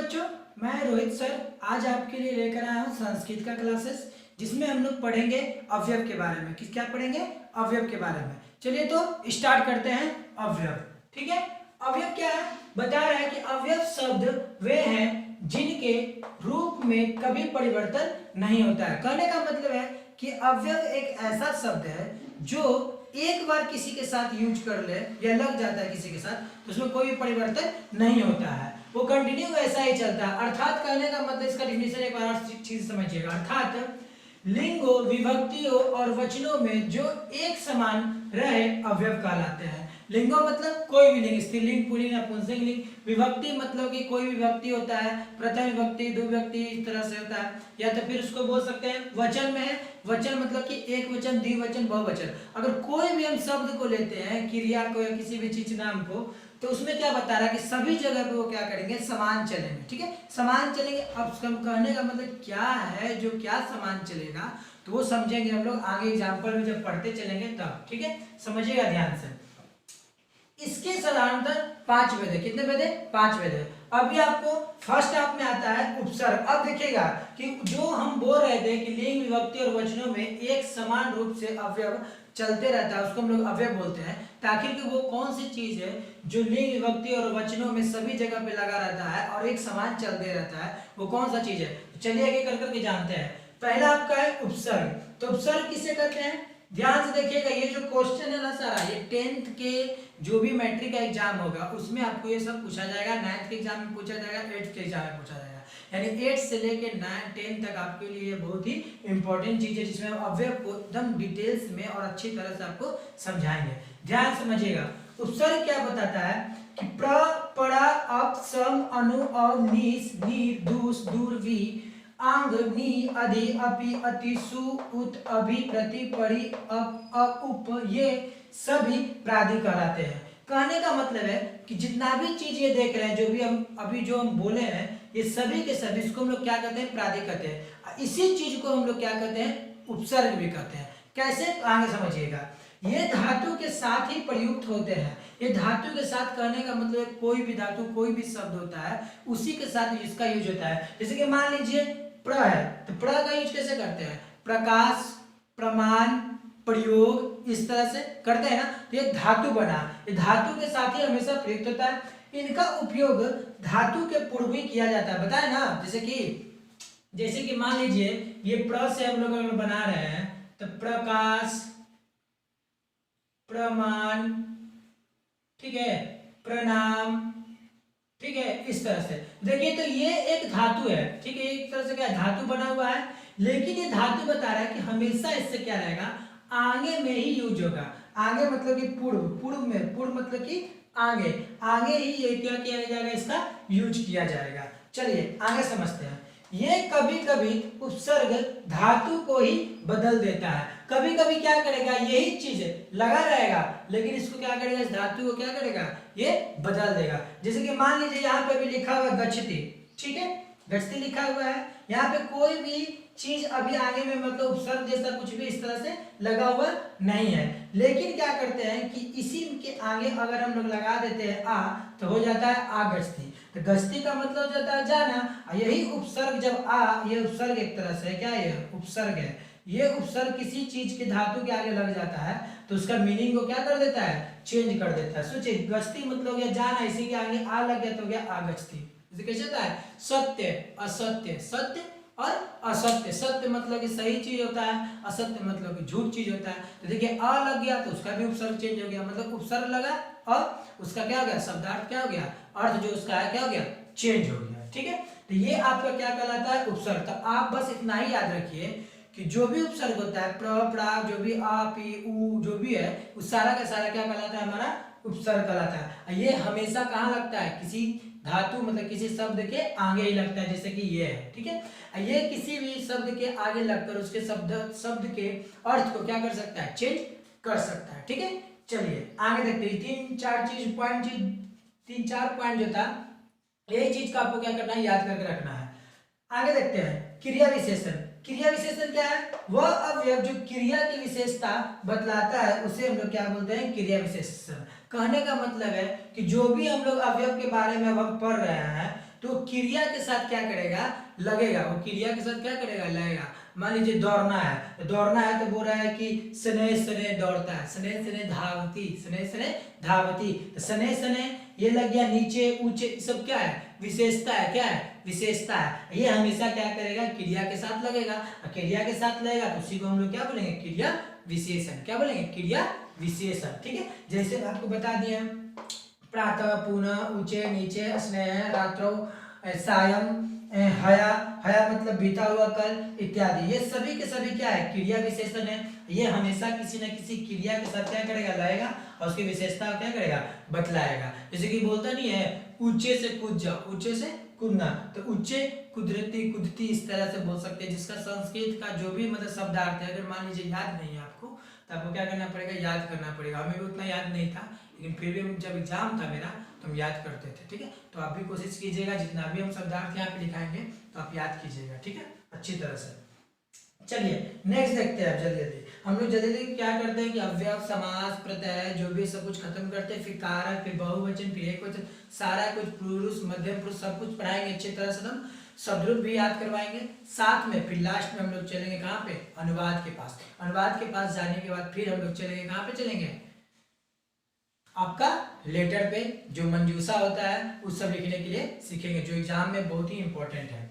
बच्चों, मैं रोहित सर आज आपके लिए लेकर आया हूँ संस्कृत का क्लासेस, जिसमें हम लोग पढ़ेंगे अवयव के बारे में। किस क्या पढ़ेंगे? अवयव के बारे में। चलिए तो स्टार्ट करते हैं। अवयव, ठीक है। अवयव क्या है? बता रहा है कि अवयव शब्द वे हैं जिनके रूप में कभी परिवर्तन नहीं होता है। कहने का मतलब है कि अवयव एक ऐसा शब्द है जो एक बार किसी के साथ यूज कर ले या लग जाता है किसी के साथ, तो उसमें कोई भी परिवर्तन नहीं होता है, वो कंटिन्यू ऐसा ही चलता है। अर्थात कहने का मतलब, इसका डिफिनेशन एक बार चीज समझिएगा। अर्थात लिंगों, विभक्तियों और वचनों में जो एक समान रहे अवयव कहलाते हैं। लिंगों मतलब कोई भी लिंग, स्त्रीलिंग, पुल्लिंग, नपुंसकलिंग। विभक्ति मतलब कि कोई भी विभक्ति होता है, प्रथम विभक्ति, द्विविभक्ति, इस तरह से होता है। या तो फिर उसको बोल सकते हैं वचन में है, वचन मतलब कि एक वचन, द्विवचन, बहुवचन। अगर कोई भी हम शब्द को लेते हैं, क्रिया को या किसी भी चीज नाम को, तो उसमें क्या बता रहा है कि सभी जगह पे वो क्या करेंगे? समान चलेंगे, ठीक है, समान चलेंगे। अब कहने का मतलब क्या है, जो क्या समान चलेगा, तो वो समझेंगे हम लोग आगे एग्जाम्पल में जब पढ़ते चलेंगे तब, ठीक है। समझिएगा ध्यान से। इसके साधारणतः 5 भेद है। कितने भेद है? 5 भेद है। अभी आपको फर्स्ट आप में आता है उपसर्ग। अब देखिएगा कि जो हम बोल रहे थे कि लिंग, विभक्ति और वचनों में एक समान रूप से अवयव चलते रहता है, उसको हम लोग अवयव बोलते हैं। तो आखिर कि वो कौन सी चीज है जो लिंग, विभक्ति और वचनों में सभी जगह पे लगा रहता है और एक समान चलते रहता है, वो कौन सा चीज है? तो चलिए आगे कर करके जानते हैं। पहला आपका है उपसर्ग। तो उपसर्ग किसे कहते हैं? ध्यान से देखिएगा, ये जो क्वेश्चन है ना सारा, ये 10th के जो भी मैट्रिक का एग्जाम होगा उसमें आपको ये सब पूछा जाएगा। 9th के एग्जाम में पूछा जाएगा, 8th के एग्जाम में पूछा जाएगा। यानी 8 से लेके 9 10 तक आपके लिए ये बहुत ही इंपॉर्टेंट चीज है, जिसमें अवयव को एकदम डिटेल्स में और अच्छी तरह से आपको समझाएंगे। ध्यान समझिएगा। उपसर्ग क्या बताता है कि प्र, परा, अप, सम, अनु, अव, नीस, नीर, दूस, दूर, वी, आंग, नी, अधि, अपि, अति, सु, उत, अभि, प्रति, परि, अप, अ, उप, ये सभी प्रादि कहलाते हैं। कहने का मतलब है कि जितना भी चीज ये देख रहे हैं, जो भी हम अभी जो हम बोले हैं, ये सभी के सभी, इसको हम लोग क्या कहते हैं? प्रादि कहते हैं। इसी चीज को हम लोग क्या कहते हैं? उपसर्ग भी कहते हैं। कैसे? आगे समझिएगा। ये धातु के साथ ही प्रयुक्त होते हैं। ये धातु के साथ कहने का मतलब कोई भी धातु, कोई भी शब्द होता है, उसी के साथ इसका यूज होता है। जैसे कि मान लीजिए प्र है, तो प्र का यूज कैसे करते हैं? प्रकाश, प्रमाण, प्रयोग, इस तरह से करते हैं ना। तो ये धातु बना, ये धातु के साथ ही हमेशा प्रयुक्त होता है। इनका उपयोग धातु के पूर्व भी किया जाता है, बताए ना। जैसे कि मान लीजिए ये प्र से हम लोग बना रहे हैं, तो प्रकाश, प्रमाण, ठीक है, प्रणाम, ठीक है, इस तरह से। देखिए तो ये एक धातु है, ठीक है, एक तरह से क्या धातु बना हुआ है, लेकिन ये धातु बता रहा है कि हमेशा इससे क्या रहेगा? आगे में ही यूज होगा। आगे मतलब कि पूर्व, पूर्व में, पूर्व मतलब कि आगे, आगे ही ये क्या किया जाएगा? इसका यूज किया जाएगा। चलिए आगे समझते हैं। ये कभी कभी उपसर्ग धातु को ही बदल देता है। कभी कभी क्या करेगा? यही चीज लगा रहेगा, लेकिन इसको क्या करेगा? इस धातु को क्या करेगा? ये बदल देगा। जैसे कि मान लीजिए यहाँ पे भी लिखा हुआ गच्छति, ठीक है, गच्छति लिखा हुआ है। यहाँ पे कोई भी चीज अभी आगे में मतलब उपसर्ग जैसा कुछ भी इस तरह से लगा हुआ नहीं है, लेकिन क्या करते हैं कि इसी के आगे अगर हम लोग लगा देते हैं आ, तो हो जाता है आगच्छति। तो गच्छति का मतलब हो जाता है जाना। यही उपसर्ग जब आ, ये उपसर्ग एक तरह से क्या है? उपसर्ग है। ये उपसर्ग किसी चीज के धातु के आगे लग जाता है तो उसका मीनिंग को क्या कर देता है? चेंज कर देता है। सोचिए, गच्छति मतलब हो गया जाना, इसी के आगे आ लग गया तो हो गया आगच्छति। इसे कैसे होता है? सत्य, असत्य, सत्य और असत्य। सत्य मतलब कि सही चीज होता है, असत्य मतलब कि झूठ चीज होता है। तो देखिए आ लग गया तो उसका भी उपसर्ग चेंज हो गया, मतलब उपसर्ग लगा और उसका क्या हो गया? शब्दार्थ क्या हो गया? अर्थ जो उसका है क्या हो गया? चेंज हो गया, ठीक है। तो ये आपका क्या कहलाता है? उपसर्ग। तो आप बस इतना ही याद रखिए कि जो भी उपसर्ग होता है, प्र, प्रा, जो भी आ, पी, उ, जो भी है, उस सारा का सारा क्या कहलाता है? हमारा उपसर्ग कहलाता है। ये हमेशा कहाँ लगता है? किसी धातु मतलब किसी शब्द के आगे ही लगता है, जैसे कि ये है, ठीक है। ये किसी भी शब्द के आगे लगकर उसके शब्द के अर्थ को क्या कर सकता है? चेंज कर सकता है, ठीक है। चलिए आगे देखते हैं। 3 4 पॉइंट जो था, यही चीज का आपको क्या करना है? याद करके रखना है। आगे देखते हैं क्रिया विशेषण। क्रिया विशेषण क्या है? वह अवयव जो क्रिया की विशेषता बतलाता है उसे हम लोग क्या बोलते हैं? क्रिया विशेषण। कहने का मतलब है कि जो भी हम लोग अवयव के बारे में अब हम पढ़ रहे हैं, तो क्रिया के साथ क्या करेगा, लगेगा, वो क्रिया के साथ क्या करेगा, लगेगा। मान लीजिए दौड़ना है, दौड़ना है तो बोल रहा है कि सने सने दौड़ता है, सने सने धावती, सने सने धावती, तो सने सने ये लग गया, नीचे ऊंचे, सब क्या है, विशेषता है, क्या है, विशेषता है। ये हमेशा क्या करेगा, क्रिया के साथ लगेगा, क्रिया के साथ लगेगा तो उसी को हम लोग क्या बोलेंगे, क्रिया विशेषण, क्या बोलेंगे, क्रिया विशेषण। ठीक है, जैसे आपको बता दिया, प्रातः, पुनः, ऊंचे, नीचे, स्नेह, रात्रो, सायं, हया, हया मतलब बीता हुआ कल इत्यादि, ये सभी के सभी क्या है, क्रिया विशेषण है। ये हमेशा किसी न किसी क्रिया के साथ क्या करेगा, लाएगा और उसकी विशेषता क्या करेगा, बतलाएगा। जैसे कि बोलता नहीं है, ऊंचे से कूद जाओ, ऊंचे से कूदना, तो ऊंचे, कुदरती, कुदती, इस तरह से बोल सकते हैं, जिसका संस्कृत का जो भी मतलब शब्दार्थ है, अगर मान लीजिए याद नहीं है आपको, तो आपको क्या करना पड़ेगा, याद करना पड़ेगा। हमें भी उतना याद नहीं था, लेकिन फिर भी जब एग्जाम था मेरा तो हम याद करते थे। ठीक है, तो आप भी कोशिश कीजिएगा, जितना भी हम शब्दार्थ यहाँ पे लिखाएंगे तो आप याद कीजिएगा, ठीक है, अच्छी तरह से। चलिए नेक्स्ट देखते हैं, जल्दी जल्दी हम लोग जल्दी क्या करते हैं कि अव्यय, समास, प्रत्यय, जो भी सब कुछ खत्म करते हैं, फिर कारक, फिर बहुवचन, फिर एकवचन, सारा कुछ पुरुष, मध्यम पुरुष सब कुछ पढ़ाएंगे अच्छी तरह से। हम शब्दरूप भी याद करवाएंगे साथ में। फिर लास्ट में हम लोग चलेंगे कहाँ पे, अनुवाद के पास। अनुवाद के पास जाने के बाद फिर हम लोग चलेंगे कहाँ पे, चलेंगे आपका लेटर पे, जो मंजूषा होता है उस सब लिखने के लिए सीखेंगे, जो एग्जाम में बहुत ही इंपॉर्टेंट है।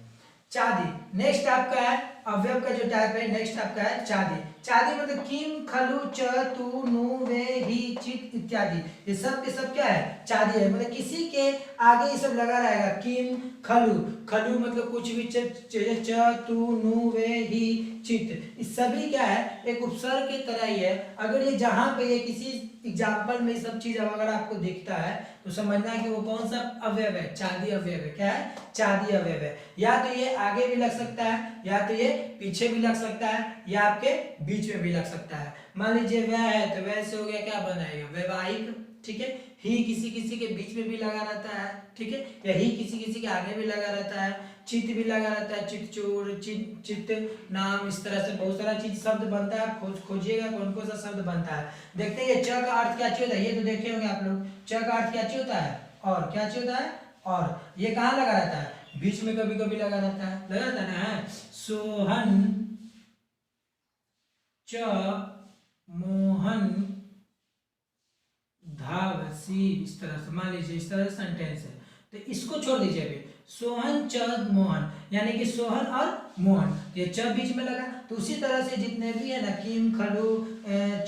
चादी, नेक्स्ट आपका है अवयव का जो टाइप है, नेक्स्ट आपका है चादी। चादी मतलब किम, खलु, च, तु, नु, वे, ही, चित इत्यादि, ये सब के सब क्या है, चादी है। मतलब किसी के आगे ये सब लगा रहेगा, किम, खलु, खलु मतलब कुछ भी, च, तु, नु, वे, ही, चित, इस सभी क्या है, एक उपसर्ग की तरह ही है। अगर ये जहां पे ये किसी एग्जाम्पल में सब चीज अगर आपको दिखता है तो समझना है कि वो कौन सा अवयव है, चादी अवयव है। क्या है, चादी अवयव है। या तो ये आगे भी लग सकता है, या तो ये पीछे भी लग सकता है, या आपके बीच में भी लग सकता है। मान लीजिए वह है तो वह से हो गया, क्या बनाएगा, वैवाहिक। ठीक है, ही किसी किसी के बीच में भी लगा रहता है, ठीक है, या ही किसी किसी के आगे भी लगा रहता है, चित भी लगा रहता है, चित चोर, चित नाम, इस तरह से बहुत सारा चीज शब्द बनता है। खोजिएगा कौन कौन सा शब्द बनता है। देखते हैं च का अर्थ क्या होता है, ये तो देखे होंगे आप लोग। च का अर्थ क्या होता है, और क्या होता है, और ये कहाँ लगा रहता है, बीच में कभी कभी लगा रहता है, लगा रहता है ना। सोहन, च, मोहन, धावसी, इस तरह से मान लीजिए, इस तरह से सेंटेंस है। तो इसको छोड़ दीजिए अभी, सोहन, च, मोहन, यानी कि सोहन और मोहन, ये च बीच में लगा। तो उसी तरह से जितने भी है ना, किम, खलु,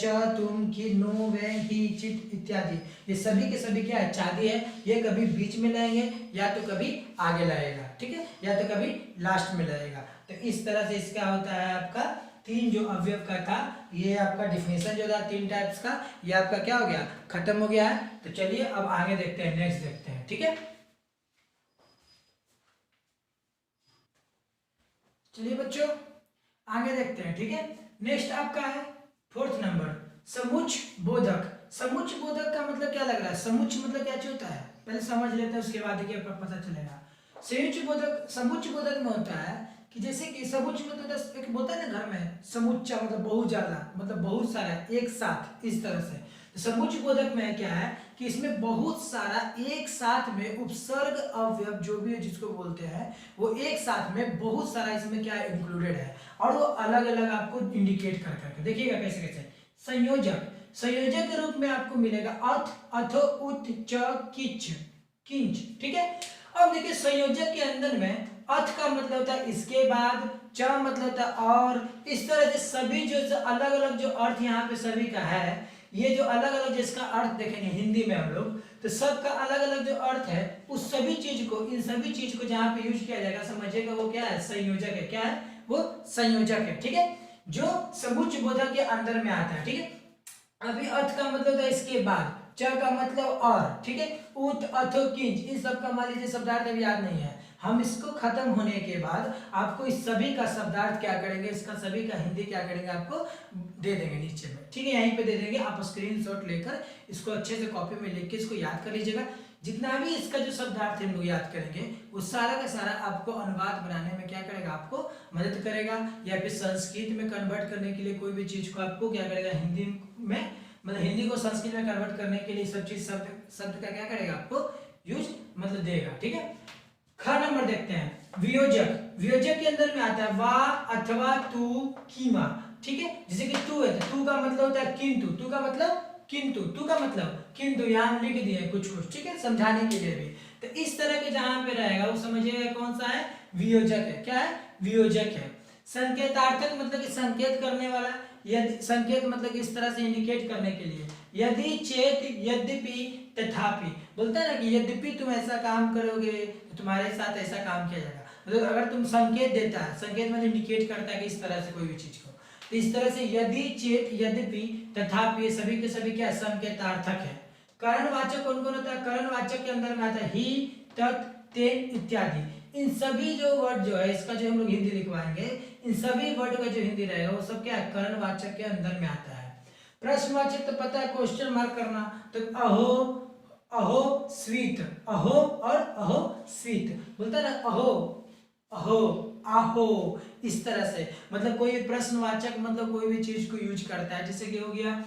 च, तुम, कि, नु, वे, ही, चित इत्यादि, ये सभी के सभी क्या है, चादी है। ये कभी बीच में लाएंगे, या तो कभी आगे लाएगा, ठीक है, या तो कभी लास्ट में लाएगा। तो इस तरह से इसका होता है आपका तीन जो अवयव का था, ये आपका डिफिनेशन जो था तीन टाइप्स का, ये आपका क्या हो गया, खत्म हो गया है। तो चलिए अब आगे देखते हैं, नेक्स्ट देखते हैं, ठीक है। चलिए बच्चों आगे देखते हैं, ठीक है। नेक्स्ट आपका है फोर्थ नंबर, समुच्च बोधक। समुच्च बोधक का मतलब क्या लग रहा है, समुच्च मतलब क्या होता है, पहले समझ लेते हैं, उसके बाद देखिए पता चलेगा। संयुच्च बोधक, समुच्च बोधक में होता है कि जैसे कि समुच्च मतलब एक बोलता है ना घर में, समुच्चा मतलब बहुत ज्यादा, मतलब बहुत सारा एक साथ, इस तरह से। तो समुच्च बोधक में क्या है कि इसमें बहुत सारा एक साथ में उपसर्ग अवयव जो भी है जिसको बोलते हैं, वो एक साथ में बहुत सारा इसमें क्या इंक्लूडेड है, और वो अलग अलग आपको इंडिकेट कर करके देखिएगा कैसे कैसे। संयोजक, संयोजक के रूप में आपको मिलेगा अथ, अथो, उत, च, किच, किंच, ठीक है। अब देखिए संयोजक के अंदर में अथ का मतलब होता है इसके बाद, च मतलब होता है और, इस तरह से सभी जो अलग अलग जो अर्थ यहाँ पे सभी का है, ये जो अलग अलग जिसका अर्थ देखेंगे हिंदी में हम लोग, तो सबका अलग अलग जो अर्थ है, उस सभी चीज को, इन सभी चीज को जहाँ पे यूज किया जाएगा, समझिएगा वो क्या है, संयोजक है। क्या है वो, संयोजक है, ठीक है, जो समुच्च बोधक के अंदर में आता है, ठीक है। अभी अर्थ का मतलब था इसके बाद, च का मतलब और, ठीक है, उत, अथो, किंच, इन सब का मान लीजिए शब्दार्थ अभी याद नहीं है। हम इसको खत्म होने के बाद आपको इस सभी का शब्दार्थ क्या करेंगे, इसका सभी का हिंदी क्या करेंगे आपको दे देंगे नीचे में, ठीक है, यहीं पे दे देंगे। आप स्क्रीनशॉट लेकर इसको अच्छे से कॉपी में लिख के इसको याद कर लीजिएगा। जितना भी इसका जो शब्दार्थ हम लोग याद करेंगे, वो सारा का सारा आपको अनुवाद बनाने में क्या करेगा, आपको मदद करेगा, या फिर संस्कृत में कन्वर्ट करने के लिए कोई भी चीज को आपको क्या करेगा, हिंदी में मतलब हिंदी को संस्कृत में कन्वर्ट करने के लिए सब चीज शब्द का क्या करेगा, आपको यूज मतलब देगा, ठीक है। ख नंबर देखते हैं, वियोजक। वियोजक के अंदर में आता है वा अथवा तू कीमा, ठीक है। जैसे कि तू है तो तू का मतलब होता है किंतु, तू का मतलब किंतु, तू का मतलब किंतु, यहाँ हम लिख दिए कुछ कुछ, ठीक है, समझाने के लिए भी। तो इस तरह के जहां पे रहेगा वो समझिएगा कौन सा है, वियोजक है। क्या है, वियोजक है। संकेतार्थक मतलब कि संकेत करने वाला, यदि संकेत मतलब कि इस तरह से इंडिकेट करने के लिए, यदि चेत यद्यपि तथापि, बोलता है ना कि यद्यपि तुम ऐसा काम करोगे तो तुम्हारे साथ ऐसा काम किया जाएगा। मतलब अगर तुम संकेत देता है, संकेत मतलब इंडिकेट करता है कि इस तरह से कोई भी चीज को, तो इस तरह से यदि चेत यद्यपि तथापि ये सभी के सभी क्या संकेतार्थक है। करणवाचक कौन कौन होता है, करणवाचक के अंदर में आता है ही, तत्, तेन इत्यादि। इन सभी जो वर्ड जो है इसका जो हम लोग हिंदी लिखवाएंगे, इन सभी वर्ड का जो हिंदी रहेगा वो सब क्या है, करणवाचक के अंदर में आता है। प्रश्नवाचक तो पता है, क्वेश्चन मार्क करना, तो अहो, अहो स्वीत, अहो और अहो स्वीत, बोलता है ना अहो, अहो, आहो, इस तरह से। मतलब कोई प्रश्नवाचक मतलब कोई भी चीज को यूज करता है, जैसे कि हो गया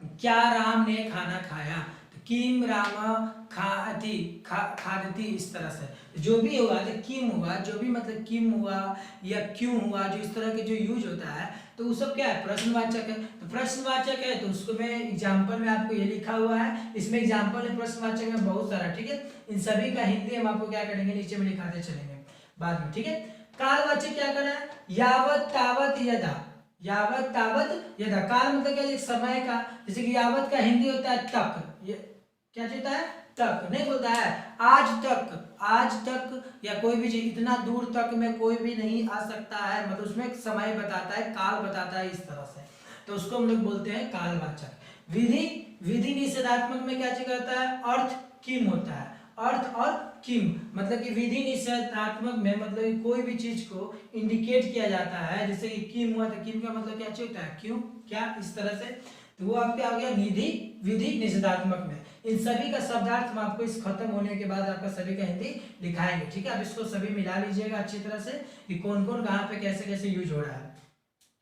क्या राम ने खाना खाया, तो किम राम खाती खादती, इस तरह से जो भी हुआ, तो किम हुआ, जो भी मतलब किम हुआ या क्यों हुआ, जो इस तरह के जो यूज होता है तो वो सब क्या है, प्रश्नवाचक है। तो प्रश्नवाचक है तो उसको मैं एग्जांपल में आपको ये लिखा हुआ है, इसमें एग्जांपल है प्रश्नवाचक में बहुत सारा, ठीक है। इन सभी का हिंदी हम आपको क्या करेंगे, नीचे में लिखाते चलेंगे बाद में, ठीक है। कालवाचक क्या करना है, यावत तावत यदा, यावत तावत यदा। काल मतलब क्या, एक समय का, जैसे कि यावत का हिंदी होता है तक, ये क्या होता है, तक। नहीं बोलता है आज तक, आज तक या कोई भी चीज इतना दूर तक में कोई भी नहीं आ सकता है, मतलब उसमें एक समय बताता है, काल बताता है, इस तरह से, तो उसको हम लोग बोलते हैं कालवाचक। विधि, विधि निषेधात्मक में क्या चीज होता है, अर्थ किम होता है, अर्थ और किम, मतलब कि विधि निषेधात्मक में मतलब कि कोई भी चीज को इंडिकेट किया जाता है, जैसे कि किम हुआ तो किम का मतलब क्या होता है, क्यों, क्या, इस तरह से। तो वो आपके आ गया निधि, विधि निषेधात्मक में। इन सभी का शब्दार्थ हम आपको इस खत्म होने के बाद आपका सभी का हिंदी लिखाएंगे, ठीक है। अब इसको सभी मिला लीजिएगा अच्छी तरह से कि कौन कौन कहाँ पे कैसे कैसे यूज हो रहा है।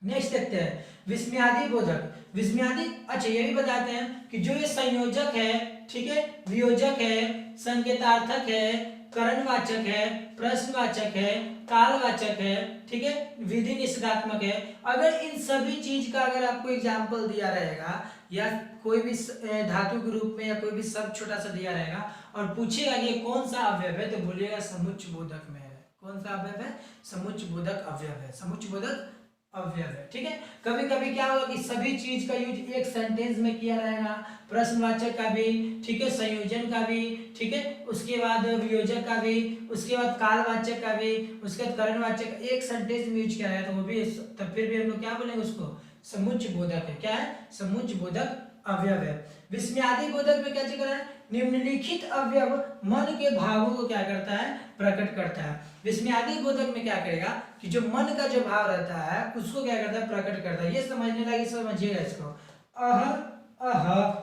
नेक्स्ट देखते हैं विस्मयादि बोधक। विस्मयादि, अच्छा ये भी बताते हैं कि जो ये संयोजक है, ठीक है, वियोजक है, संकेतार्थक है, करणवाचक है, प्रश्नवाचक है, कालवाचक है, ठीक है, विधि निषेधात्मक है। अगर इन सभी चीज का अगर आपको एग्जाम्पल दिया रहेगा या कोई भी धातु के रूप में या कोई भी शब्द छोटा सा दिया रहेगा और पूछेगा कि ये कौन सा अवयव है, तो बोलिएगा समुच्चय बोधक में है। कौन सा अवयव है, समुच्चय बोधक अवयव है, समुच्चय बोधक अवयव है, ठीक है। कभी कभी क्या होगा कि सभी चीज का यूज एक सेंटेंस में किया रहेगा, प्रश्नवाचक का भी, ठीक है, संयोजन का भी, ठीक है, उसके बाद वियोजक का भी, उसके बाद कालवाचक का भी, उसके बाद करणवाचक, एक सेंटेंस में यूज किया रहेगा तो वो भी, तब फिर भी हम लोग क्या बोलेंगे उसको, समुच्चय बोधक है। क्या है, समुच्चय बोधक अवयव है। विस्मयादि बोधक में क्या चीज है, निम्नलिखित अवयव मन के भावों को क्या करता है, प्रकट करता है। विस्मयादि बोधक में क्या करेगा कि जो मन का जो भाव रहता है उसको क्या करता है, प्रकट करता है। ये समझने लगे, समझिएगा इसको। अह, अह,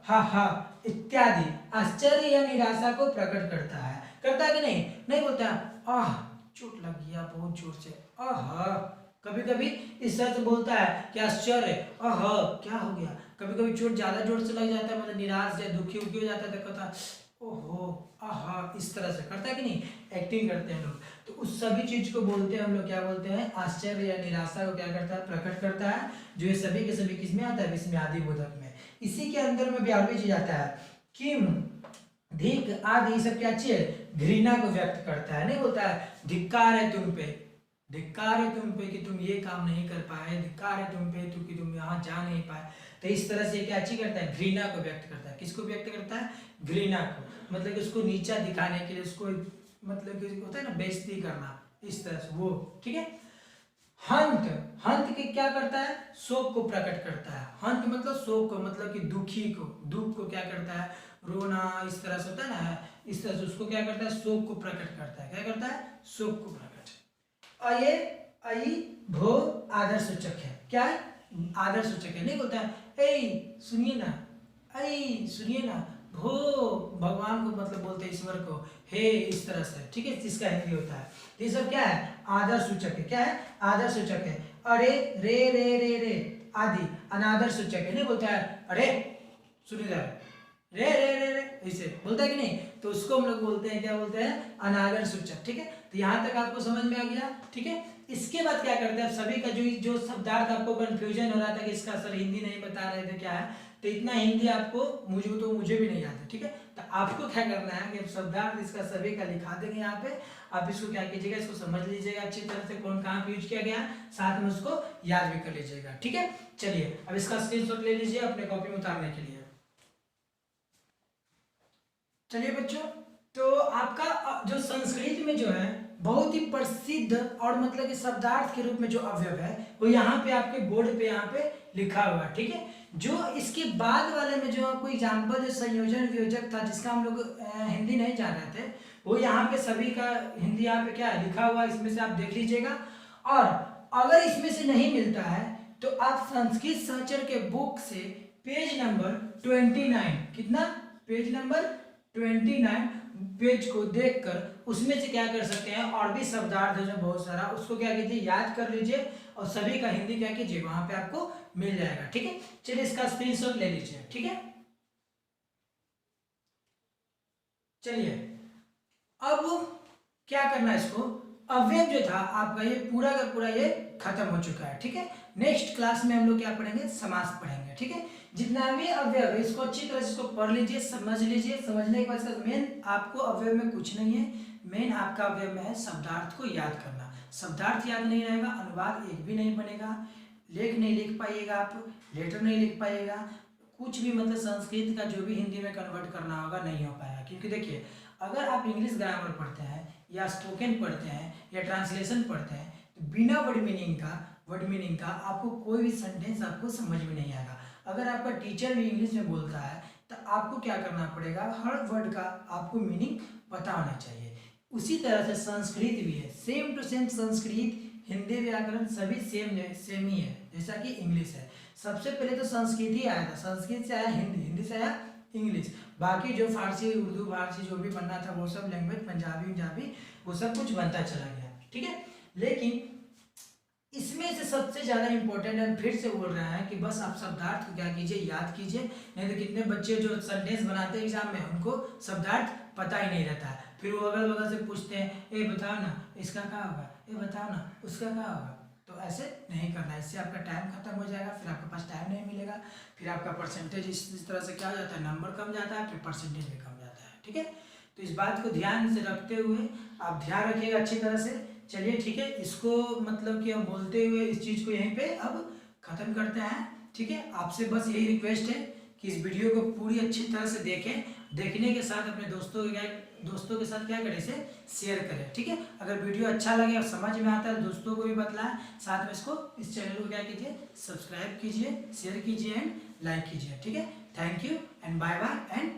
हा इत्यादि आश्चर्य या निराशा को प्रकट करता है। करता है कि नहीं, नहीं बोलता आह चोट लग गया बहुत जोर से, आह। कभी कभी इस तरह से बोलता है कि आश्चर्य, आह क्या हो गया। कभी कभी चोट ज्यादा जोर से लग जाता है, मतलब निराश या दुखी उखी हो जाता है, तो कहता ओहो आहा, इस तरह से करता है कि नहीं, एक्टिंग करते हैं लोग। तो उस सभी चीज को बोलते हैं हम लोग, क्या बोलते हैं, आश्चर्य या निराशा को क्या करता है, प्रकट करता है, जो ये सभी के सभी किसमें आता है, विस्मयादि बोधक में। इसी के अंदर में 12वीं चीज आता है, किम, धिक आदि, ये सब क्या अच्छी है, घृणा को व्यक्त करता है। नहीं बोलता है धिक्कार है तुम पे, धिक्कार है तुम पे कि तुम ये काम नहीं कर पाए, धिक्कार है तुम पे कि तुम यहाँ जा नहीं पाए। तो इस तरह से क्या अच्छी करता है, घृणा को व्यक्त करता है। किसको व्यक्त करता है, घृणा को, मतलब कि उसको नीचा दिखाने के लिए, उसको मतलब कि होता है ना बेइज्जती करना, इस तरह से वो, ठीक है। हंत, हंत के क्या करता है, शोक को प्रकट करता है। हंत मतलब शोक को, मतलब कि दुखी को, दुख को क्या करता है, रोना, इस तरह से होता है ना, इस तरह से उसको क्या करता है, शोक को प्रकट करता है। क्या करता है, शोक को प्रकट। अये, अई, भो आदर सूचक है। क्या है, आदर सूचक है। नहीं बोलता है ए सुनिए ना, ऐ सुनिए ना, भो भगवान को मतलब बोलते हैं ईश्वर को, हे, इस तरह से, ठीक है, जिसका हिंदी होता है। तो ये सब क्या है, आदर सूचक है। क्या है, आदर सूचक है। अरे, रे आदि अनादर सूचक है। नहीं बोलता है अरे सुनिए रे रे रे रे ऐसे बोलता है कि नहीं, तो उसको हम लोग बोलते हैं, क्या बोलते हैं, अनागर सूचक। ठीक है, तो यहाँ तक आपको समझ में आ गया। ठीक है, इसके बाद क्या करते हैं, सभी का जो जो शब्दार्थ आपको कंफ्यूजन हो रहा था कि इसका सर हिंदी नहीं बता रहे थे क्या है, तो इतना हिंदी आपको मुझे भी नहीं आता। ठीक है, तो आपको क्या करना है कि अब शब्दार्थ इसका सभी का लिखा देंगे यहाँ पे। आप इसको क्या कीजिएगा, इसको समझ लीजिएगा अच्छी तरह से कौन कहाँ पे यूज किया गया, साथ में उसको याद भी कर लीजिएगा। ठीक है, चलिए अब इसका स्क्रीनशॉट ले लीजिए अपने कॉपी में उतारने के लिए। चलिए बच्चों, तो आपका जो संस्कृत में जो है बहुत ही प्रसिद्ध और मतलब कि शब्दार्थ के रूप में जो अवयव है वो यहाँ पे आपके बोर्ड पे यहाँ पे लिखा हुआ है। ठीक है, जो इसके बाद वाले में जो आपको एग्जाम्पल जो संयोजन वियोजक था जिसका हम लोग हिंदी नहीं जान रहे थे, वो यहाँ पे सभी का हिंदी यहाँ पे क्या है लिखा हुआ है, इसमें से आप देख लीजिएगा। और अगर इसमें से नहीं मिलता है तो आप संस्कृत सहचर के बुक से पेज नंबर 29, कितना, पेज नंबर 29 पेज को देखकर उसमें से क्या कर सकते हैं, और भी शब्दार्थ है जो बहुत सारा, उसको क्या कीजिए, याद कर लीजिए और सभी का हिंदी क्या कीजिए वहां पे आपको मिल जाएगा। ठीक है, चलिए इसका स्क्रीनशॉट ले लीजिए। ठीक है, चलिए अब क्या करना है, इसको अवयव जो था आपका ये पूरा का पूरा ये खत्म हो चुका है। ठीक है, नेक्स्ट क्लास में हम लोग क्या पढ़ेंगे, समास पढ़ेंगे। ठीक है, जितना भी अवयव है इसको अच्छी तरह से इसको पढ़ लीजिए, समझ लीजिए। समझने के बाद मेन आपको अवयव में कुछ नहीं है, मेन आपका अवयव में है शब्दार्थ को याद करना। शब्दार्थ याद नहीं रहेगा, अनुवाद एक भी नहीं बनेगा, लेख नहीं लिख पाइएगा, आप लेटर नहीं लिख पाइएगा, कुछ भी मतलब संस्कृत का जो भी हिंदी में कन्वर्ट करना होगा नहीं हो पाएगा। क्योंकि देखिए, अगर आप इंग्लिश ग्रामर पढ़ते हैं या स्पोकन पढ़ते हैं या ट्रांसलेशन पढ़ते हैं तो बिना वर्ड मीनिंग का आपको कोई भी सेंटेंस आपको समझ में नहीं आएगा। अगर आपका टीचर भी इंग्लिश में बोलता है तो आपको क्या करना पड़ेगा, हर वर्ड का आपको मीनिंग पता होना चाहिए। उसी तरह से संस्कृत भी है, same to same Sanskrit Hindi व्याकरण सभी सेम ही है जैसा कि इंग्लिश है। सबसे पहले तो संस्कृत ही आया था, संस्कृत से आया हिंदी, हिंदी से आया इंग्लिश, बाकी जो फारसी उर्दू फारसी जो भी बनना था वो सब लैंग्वेज पंजाबी वो सब कुछ बनता चला गया। ठीक है, लेकिन इसमें से सबसे ज़्यादा इंपॉर्टेंट हम फिर से बोल रहे हैं कि बस आप शब्दार्थ को क्या कीजिए, याद कीजिए। नहीं तो कितने बच्चे जो सेंटेंस बनाते हैं एग्जाम में उनको शब्दार्थ पता ही नहीं रहता है, फिर वो अगल बगल से पूछते हैं, ए बताओ ना इसका क्या होगा, ए बताओ ना उसका क्या होगा। तो ऐसे नहीं करना, इससे आपका टाइम खत्म हो जाएगा, फिर आपके पास टाइम नहीं मिलेगा, फिर आपका परसेंटेज इस तरह से क्या हो जाता है, नंबर कम जाता है, फिर परसेंटेज भी कम जाता है। ठीक है, तो इस बात को ध्यान से रखते हुए आप ध्यान रखिएगा अच्छी तरह से। चलिए ठीक है, इसको मतलब कि हम बोलते हुए इस चीज़ को यहीं पे अब ख़त्म करते हैं। ठीक है, आपसे बस यही रिक्वेस्ट है कि इस वीडियो को पूरी अच्छी तरह से देखें, देखने के साथ अपने दोस्तों के साथ क्या करें, इसे शेयर करें। ठीक है, अगर वीडियो अच्छा लगे और समझ में आता है तो दोस्तों को भी बतलाएं, साथ में इसको इस चैनल को क्या कीजिए, सब्सक्राइब कीजिए, शेयर कीजिए एंड लाइक कीजिए। ठीक है, thank you and bye bye and